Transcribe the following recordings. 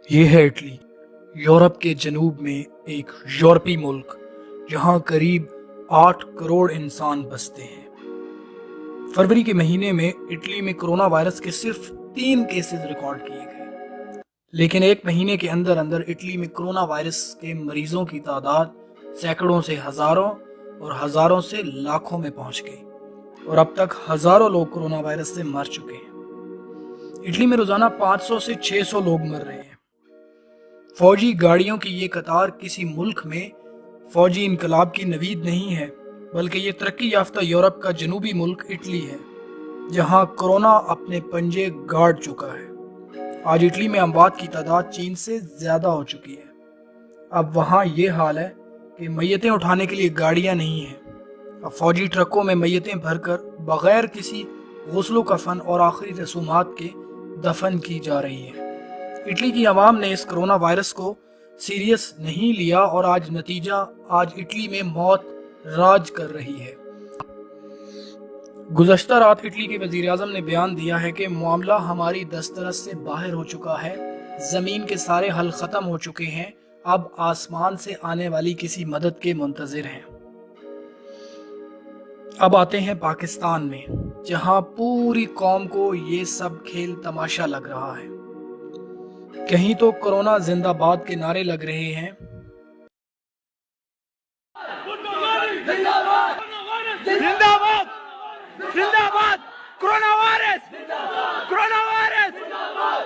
ये है Italy, Europe के जनूब में एक यूरोपी मुल्क जहां करीब 8 करोड़ इंसान बसते हैं। फरवरी के महीने में इटली में कोरोना वायरस के सिर्फ 3 केसेस रिकॉर्ड किए गए, लेकिन एक महीने के अंदर अंदर इटली में कोरोना वायरस के मरीजों की तादाद सैकड़ों से हजारों और हजारों से लाखों में पहुंच गई और अब तक हजारों लोग कोरोना वायरस से मर चुके हैं। इटली में रोजाना 500 से 600 लोग मर रहे हैं। फौजी गाड़ियों की ये कतार किसी मुल्क में फौजी इनकलाब की नवीद नहीं है, बल्कि ये तरक्की याफ्ता यूरोप का जनूबी मुल्क इटली है, जहां कोरोना अपने पंजे गाड़ चुका है। आज इटली में अमवात की तादाद चीन से ज्यादा हो चुकी है। अब वहां ये हाल है कि मैयतें उठाने के लिए गाड़ियां नहीं हैं। अब फौजी ट्रकों में मैयतें भरकर बगैर किसी गुस्लो कफन और आखिरी रसूमात के दफन की जा रही है। इटली की आवाम ने इस कोरोना वायरस को सीरियस नहीं लिया और आज इटली में मौत राज कर रही है। गुज़श्ता रात इटली के वजीर आज़म ने बयान दिया है कि मामला हमारी दस्तरस से बाहर हो चुका है, जमीन के सारे हल खत्म हो चुके हैं, अब आसमान से आने वाली किसी मदद के मुंतजिर हैं। अब आते हैं पाकिस्तान में, जहां पूरी कौम को ये सब खेल तमाशा लग रहा है। कहीं तो कोरोना जिंदाबाद के नारे लग रहे हैं, जिंदाबाद जिंदाबाद जिंदाबाद corona virus corona virus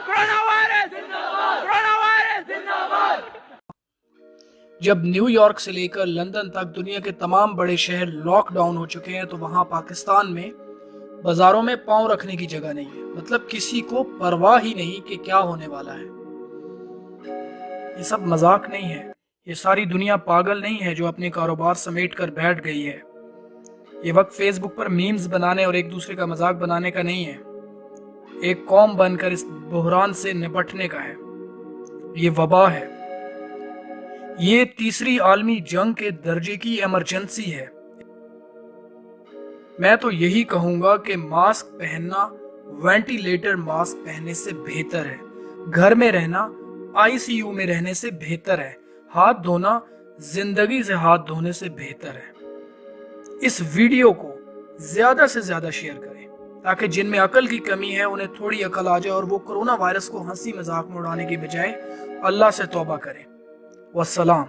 corona virus corona virus जिंदाबाद। जब न्यूयॉर्क से लेकर लंदन तक दुनिया के तमाम बड़े शहर लॉकडाउन हो चुके हैं, तो वहां पाकिस्तान में बाजारों में पांव रखने की जगह नहीं है। मतलब किसी को परवाह ही नहीं कि क्या होने वाला है। ये सब मजाक नहीं है। ये सारी दुनिया पागल नहीं है जो अपने कारोबार समेट कर बैठ गई है। ये वक्त फेसबुक पर मीम्स बनाने और एक दूसरे का मजाक बनाने का नहीं है। एक कौम बनकर इस बुहरान से निपटने का है। ये वबा है। ये तीसरी आलमी जंग के दर्जे की इमरजेंसी है। मैं तो यही कहूंगा कि मास्क पहनना वेंटिलेटर मास्क पहनने से बेहतर है। घर में रहना आईसीयू में रहने से बेहतर है। हाथ धोना जिंदगी से हाथ धोने से बेहतर है। इस वीडियो को ज्यादा से ज्यादा शेयर करें ताकि जिनमें अकल की कमी है उन्हें थोड़ी अकल आ जाए और वो कोरोना वायरस को हंसी मजाक में उड़ाने की बजाय अल्लाह से तौबा करें। वस्सलाम।